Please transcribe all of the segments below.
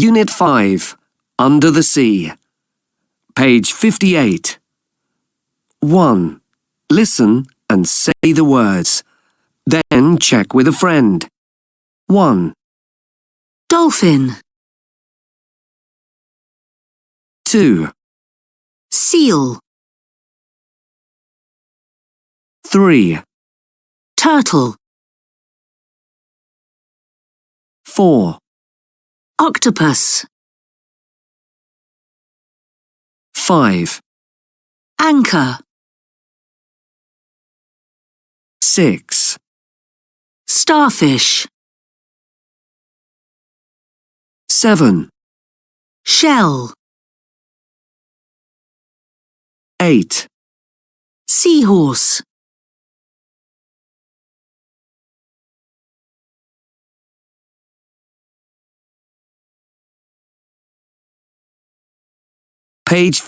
Unit 5, Under the Sea. Page 58. 1. Listen and say the words. Then check with a friend. 1, Dolphin, 2, seal, 3, turtle, 4, octopus, 5, anchor, 6, starfish, 7, shell, 8, seahorse,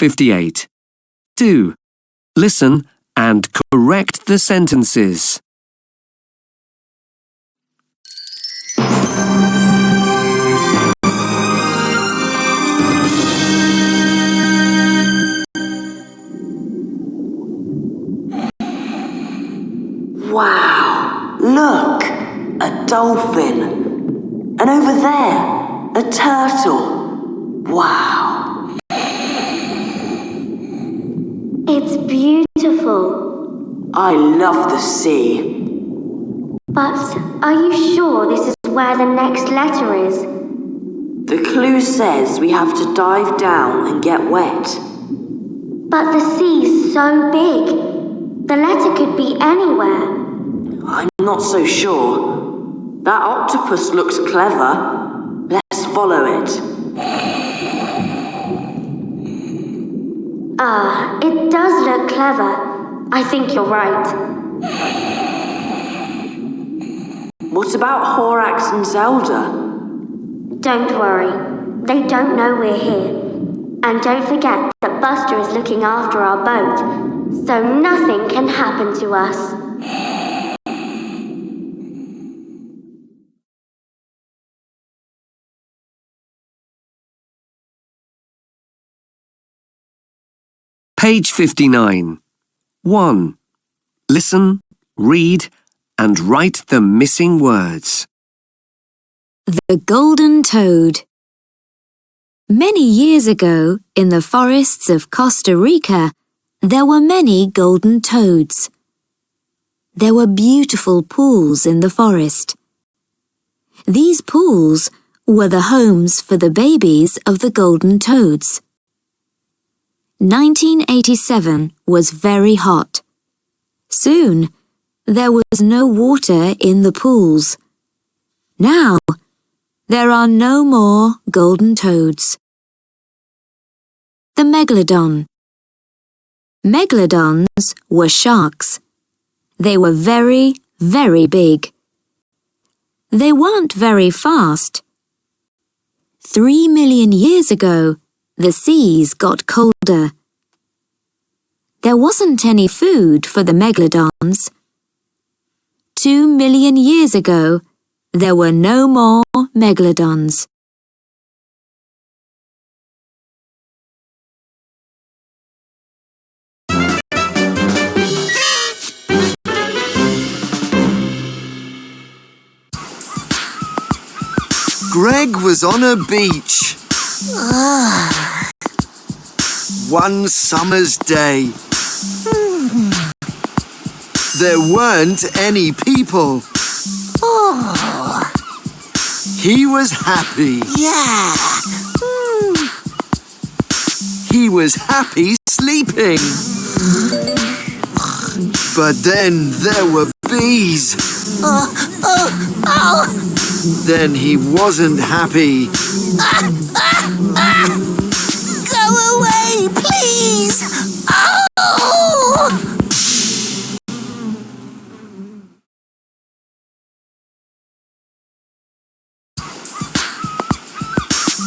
58. 2. Listen and correct the sentences. Wow! Look! A dolphin! And over there, a turtle! Wow! It's beautiful. I love the sea. But are you sure this is where the next letter is? The clue says we have to dive down and get wet. But the sea's so big. The letter could be anywhere. I'm not so sure. That octopus looks clever. Let's follow it. It does look clever. I think you're right. What about Horax and Zelda? Don't worry. They don't know we're here. And don't forget that Buster is looking after our boat, so nothing can happen to us. Page 59. 1. Listen, read, and write the missing words. The golden toad. Many years ago, in the forests of Costa Rica, there were many golden toads. There were beautiful pools in the forest. These pools were the homes for the babies of the golden toads. 1987 was very hot. Soon, there was no water in the pools. Now, there are no more golden toads. The megalodon. Megalodons were sharks. They were very, very big. They weren't very fast. 3 million years ago, the seas got colder. There wasn't any food for the megalodons. 2 million years ago, there were no more megalodons. Greg was on a beach. One summer's day. There weren't any people. He was happy. Yeah. He was happy sleeping. But then there were bees. Then he wasn't happy. Go away, please! Oh!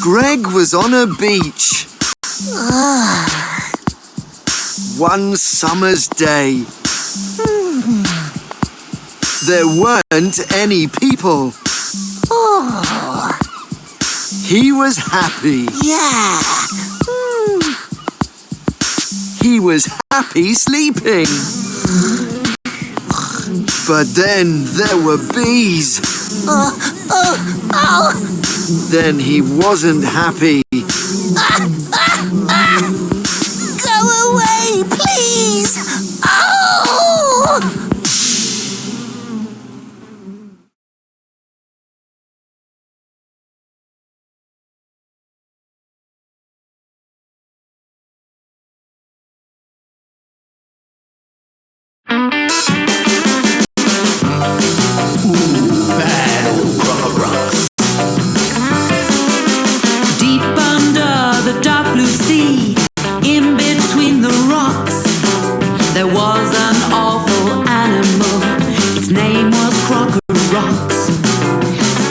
Greg was on a beach. One summer's day. There weren't any people. He was happy. Yeah. He was happy sleeping. But then there were bees. Then he wasn't happy. Go away, please. Oh! Deep under the dark blue sea, in between the rocks, there was an awful animal. Its name was Croc.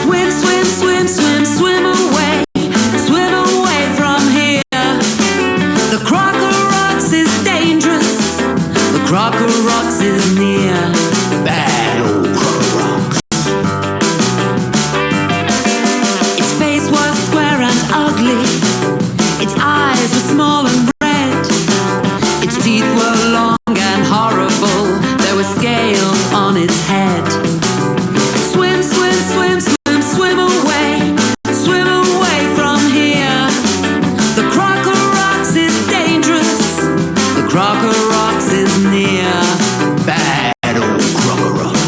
Swim, swim, swim, swim, swim away from here. The Croc is dangerous. The Croc is near. Bad old Croc. Its face was square and ugly. Its eyes were small and red. Its teeth were long and horrible. There were scales on its head. Swim, swim, swim, swim, swim away from here. The Croc is dangerous. The Croc is near. Bad old Croc.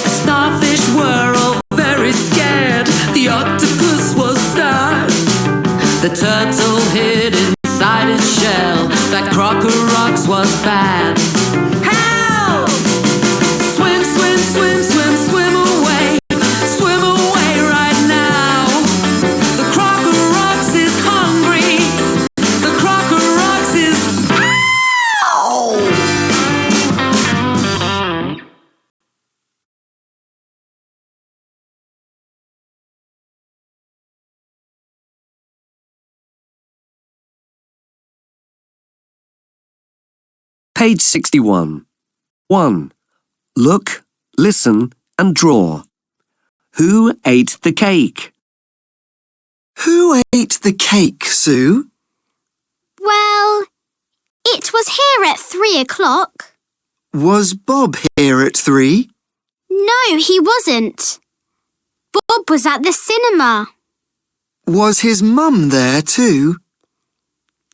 The starfish were all very scared. The octopus was sad. The turtle hid inside its shell. That Croc was bad. Help! Swim, swim, swim, swim, swim away. Swim away right now. The Croc is hungry. The Croc is... Ow! Page 61. 1. Look, listen and draw. Who ate the cake? Who ate the cake, Sue? Well, it was here at 3 o'clock. Was Bob here at 3? No, he wasn't. Bob was at the cinema. Was his mum there too?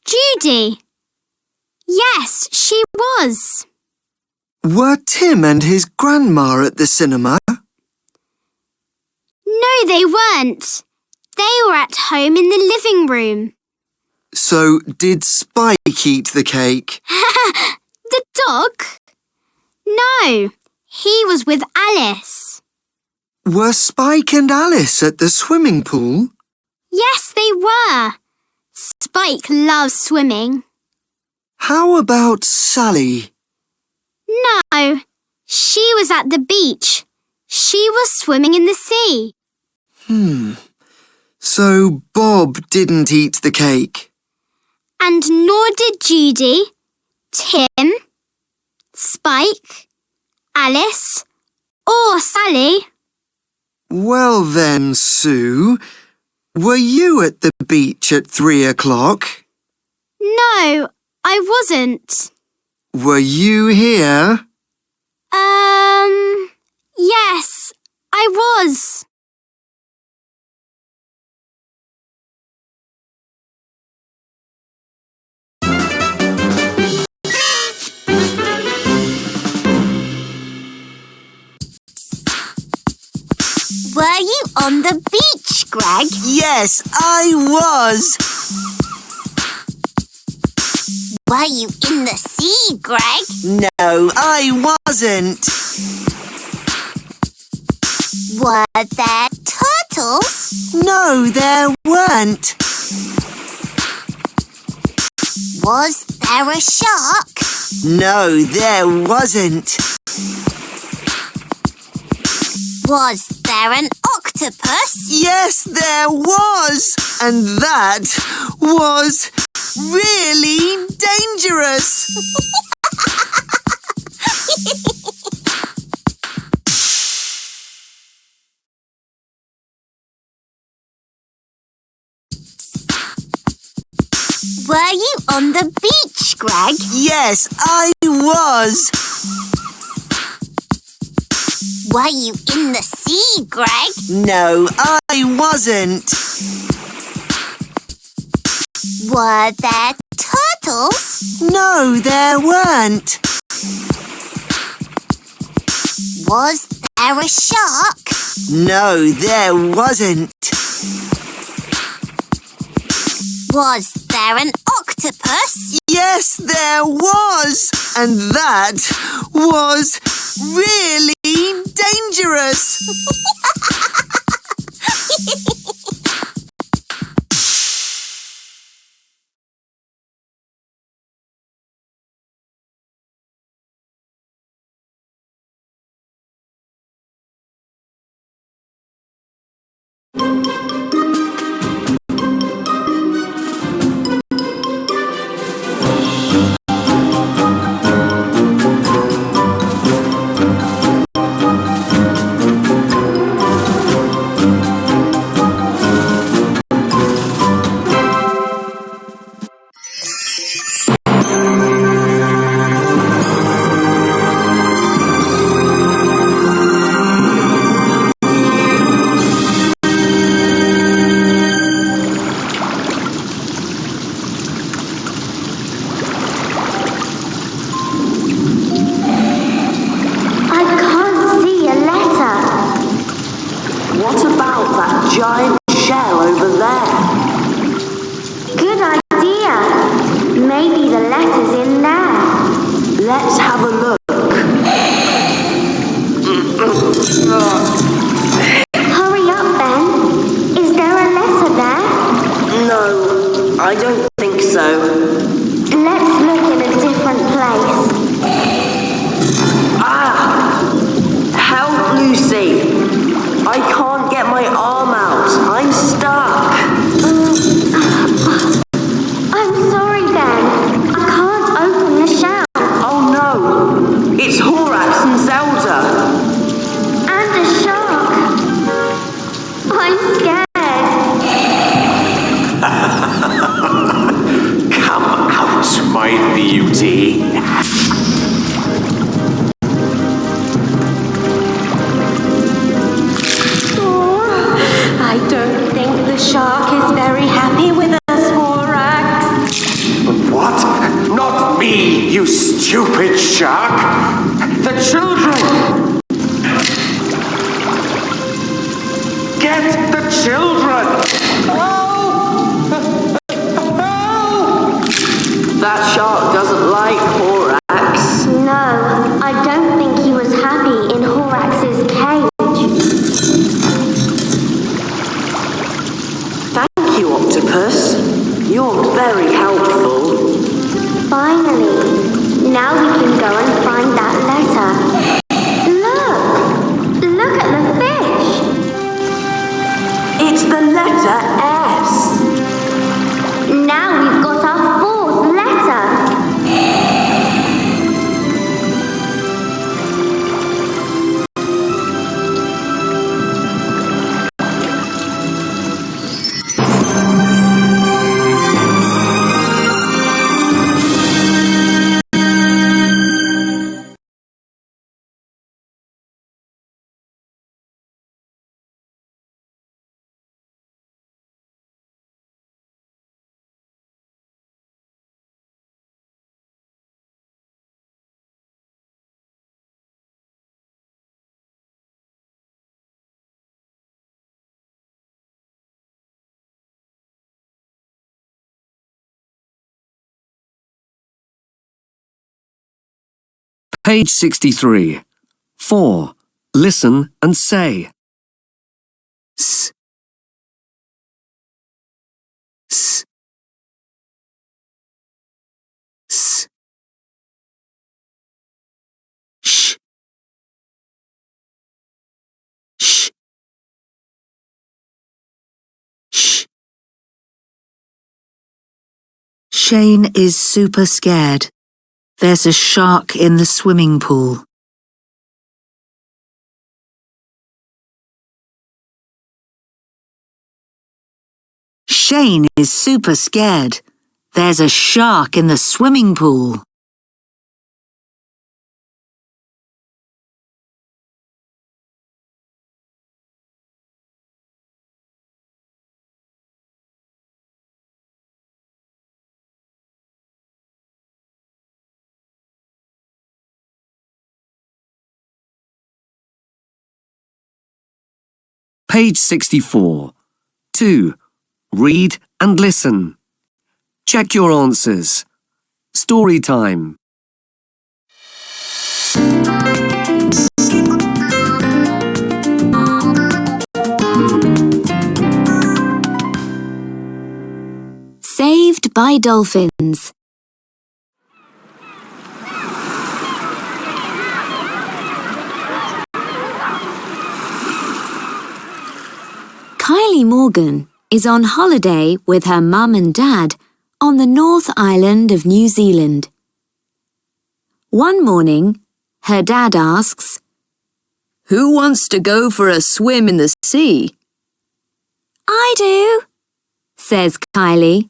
Judy. Yes, she was. Were Tim and his grandma at the cinema? No, they weren't. They were at home in the living room. So did Spike eat the cake? The dog? No, he was with Alice. Were Spike and Alice at the swimming pool? Yes, they were. Spike loves swimming. How about Sally? No, she was at the beach. She was swimming in the sea. So Bob didn't eat the cake? And nor did Judy, Tim, Spike, Alice, or Sally. Well then, Sue, were you at the beach at 3 o'clock? No, I wasn't. Were you here? Yes, I was. Were you on the beach, Greg? Yes, I was. Were you in the sea, Greg? No, I wasn't. Were there turtles? No, there weren't. Was there a shark? No, there wasn't. Was there an octopus? Yes, there was. And that was really dangerous. on the beach, Greg? Yes, I was. Were you in the sea, Greg? No, I wasn't. Were there turtles? No, there weren't. Was there a shark? No, there wasn't. Was there an octopus? Yes, there was. And that was really dangerous. I can't see a letter. What about that giant shell over there? Good idea. Maybe the letter's in there. Let's have a look. Hurry up, Ben. Is there a letter there? No, I don't think so. Let's look in a different place. Help, Lucy. I can't get my arm out. I'm stuck. I'm sorry, Ben. I can't open the shell. Oh no, it's Horax and Zelda. And a shark. I'm scared. Come out, my beauty. I don't think the shark is very happy with us, Horax. What? Not me, you stupid shark! The children! Get the children! That shark doesn't like Horax. No, I don't think he was happy in Horax's cage. Thank you, Octopus. You're very helpful. Finally, now we can go and find that letter. Look at the fish. It's the letter S. Now we've got our fourth letter. Page 63. 4. Listen and say. S. S. S. Sh. Sh. Sh. Shane is super scared. There's a shark in the swimming pool. Shane is super scared. There's a shark in the swimming pool. Page 64. 2. Read and listen. Check your answers. Story time. Saved by dolphins. Kylie Morgan is on holiday with her mum and dad on the North Island of New Zealand. One morning, her dad asks, "Who wants to go for a swim in the sea?" I do, says Kylie.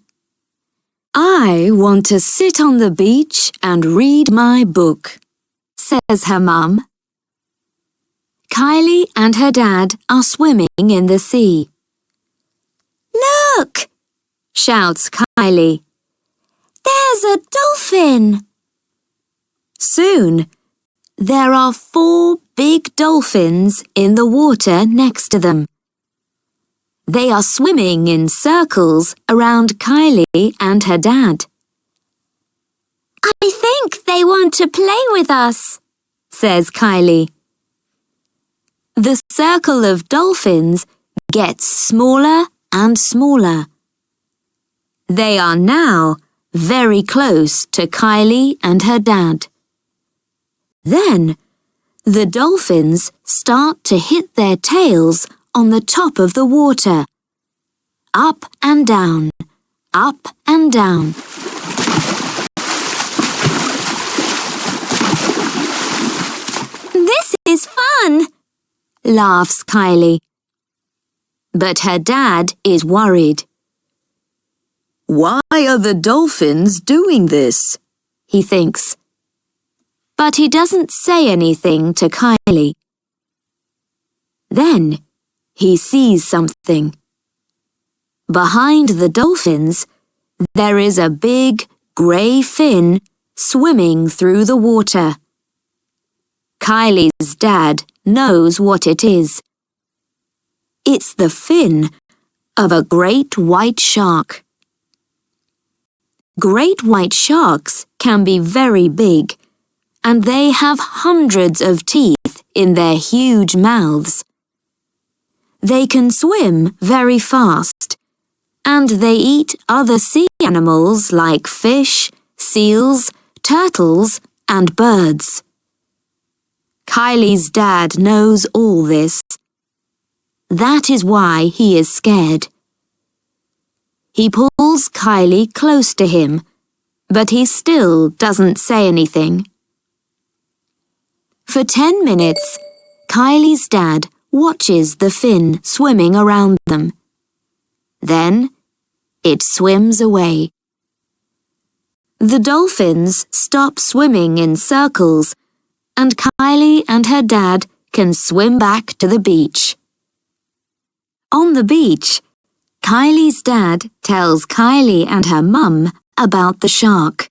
"I want to sit on the beach and read my book," says her mum. Kylie and her dad are swimming in the sea. Look, Shouts Kylie. there's a dolphin. Soon, there are 4 big dolphins in the water next to them. They are swimming in circles around Kylie and her dad. I think they want to play with us, says Kylie. The circle of dolphins gets smaller and smaller. They are now very close to Kylie and her dad. Then, the dolphins start to hit their tails on the top of the water. Up and down, up and down. This is fun, Laughs Kylie. But her dad is worried. Why are the dolphins doing this? He thinks. But he doesn't say anything to Kylie. Then he sees something. Behind the dolphins, there is a big grey fin swimming through the water. Kylie's dad knows what it is. It's the fin of a great white shark. Great white sharks can be very big, and they have hundreds of teeth in their huge mouths. They can swim very fast, and they eat other sea animals like fish, seals, turtles, and birds. Kylie's dad knows all this. That is why he is scared. He pulls Kylie close to him, but he still doesn't say anything. For 10 minutes, Kylie's dad watches the fin swimming around them. Then, it swims away. The dolphins stop swimming in circles, and Kylie and her dad can swim back to the beach. On the beach, Kylie's dad tells Kylie and her mum about the shark.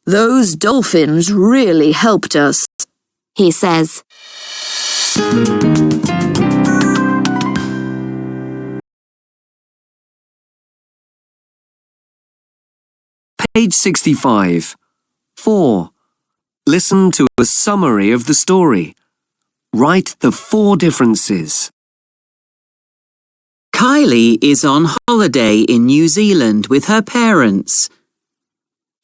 Those dolphins really helped us, he says. Page 65. 4. Listen to a summary of the story. Write the 4 differences. Kylie is on holiday in New Zealand with her parents.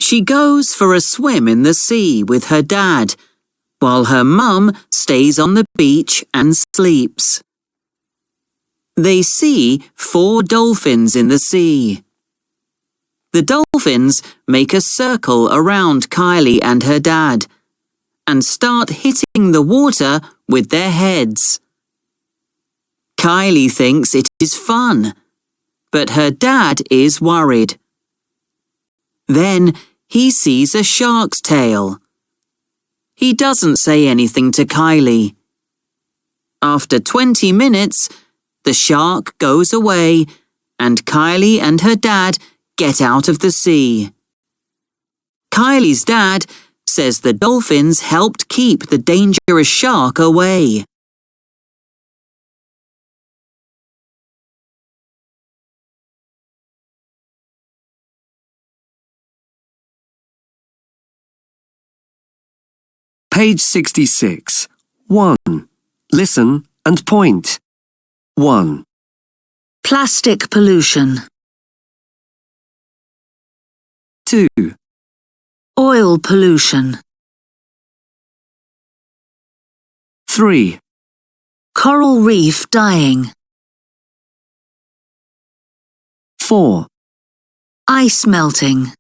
She goes for a swim in the sea with her dad, while her mum stays on the beach and sleeps. They see 4 dolphins in the sea. The dolphins make a circle around Kylie and her dad and start hitting the water with their heads. Kylie thinks it is fun, but her dad is worried. Then he sees a shark's tail. He doesn't say anything to Kylie. After 20 minutes, the shark goes away and Kylie and her dad get out of the sea. Kylie's dad says the dolphins helped keep the dangerous shark away. Page 66. 1. Listen and point. 1, Plastic pollution. 2, Oil pollution. 3, Coral reef dying. 4, Ice melting.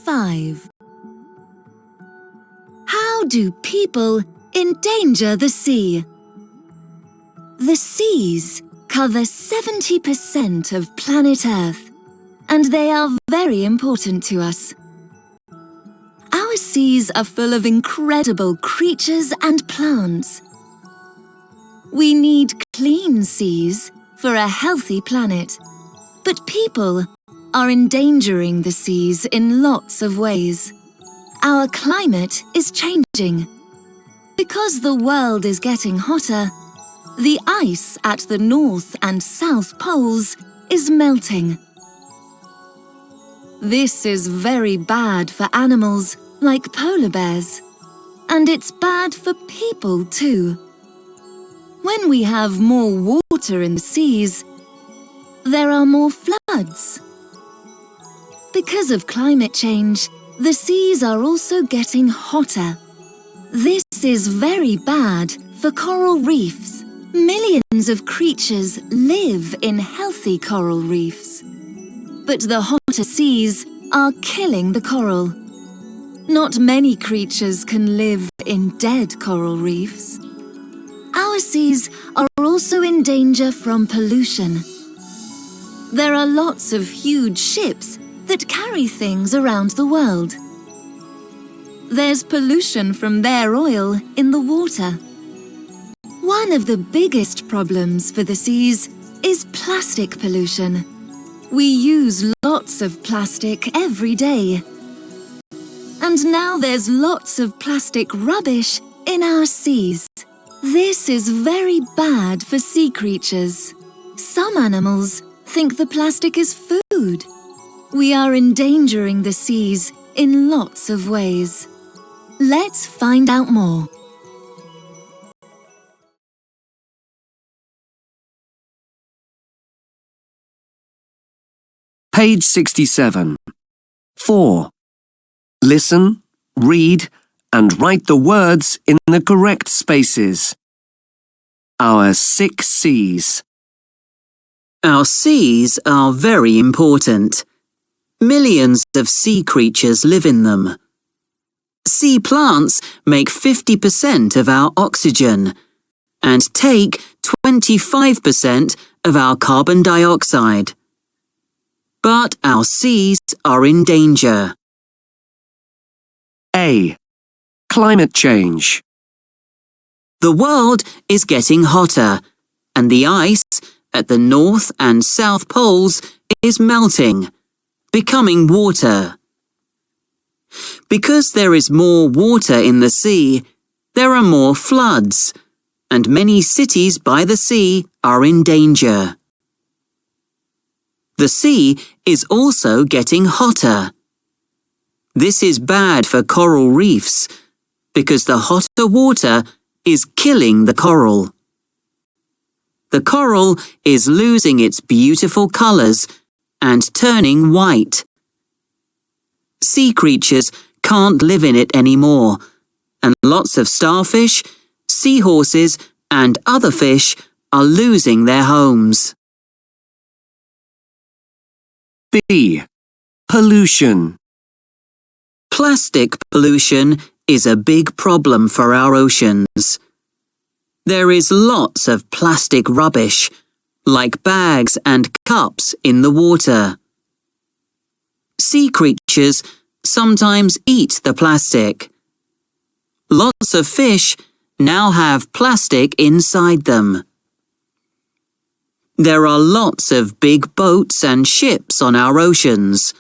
5. How do people endanger the sea? The seas cover 70% of planet Earth, and they are very important to us. Our seas are full of incredible creatures and plants. We need clean seas for a healthy planet, but people are endangering the seas in lots of ways. Our climate is changing. Because the world is getting hotter, the ice at the North and South Poles is melting. This is very bad for animals like polar bears, and it's bad for people too. When we have more water in the seas, there are more floods. Because of climate change, the seas are also getting hotter. This is very bad for coral reefs. Millions of creatures live in healthy coral reefs. But the hotter seas are killing the coral. Not many creatures can live in dead coral reefs. Our seas are also in danger from pollution. There are lots of huge ships that carry things around the world. There's pollution from their oil in the water. One of the biggest problems for the seas is plastic pollution. We use lots of plastic every day. And now there's lots of plastic rubbish in our seas. This is very bad for sea creatures. Some animals think the plastic is food. We are endangering the seas in lots of ways. Let's find out more. Page 67. 4. Listen, read, and write the words in the correct spaces. Our 6 seas. Our seas are very important. Millions of sea creatures live in them. Sea plants make 50% of our oxygen and take 25% of our carbon dioxide. But our seas are in danger. A. Climate change. The world is getting hotter, and the ice at the North and South Poles is melting, becoming water. Because there is more water in the sea, there are more floods, and many cities by the sea are in danger. The sea is also getting hotter. This is bad for coral reefs, because the hotter water is killing the coral. The coral is losing its beautiful colors and turning white. Sea creatures can't live in it anymore, and lots of starfish, seahorses, and other fish are losing their homes. B. Pollution. Plastic pollution is a big problem for our oceans. There is lots of plastic rubbish, like bags and cups in the water. Sea creatures sometimes eat the plastic. Lots of fish now have plastic inside them. There are lots of big boats and ships on our oceans.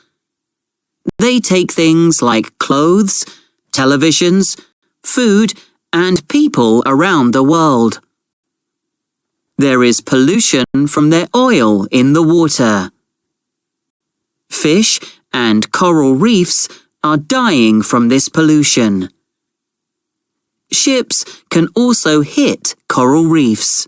They take things like clothes, televisions, food, and people around the world. There is pollution from their oil in the water. Fish and coral reefs are dying from this pollution. Ships can also hit coral reefs.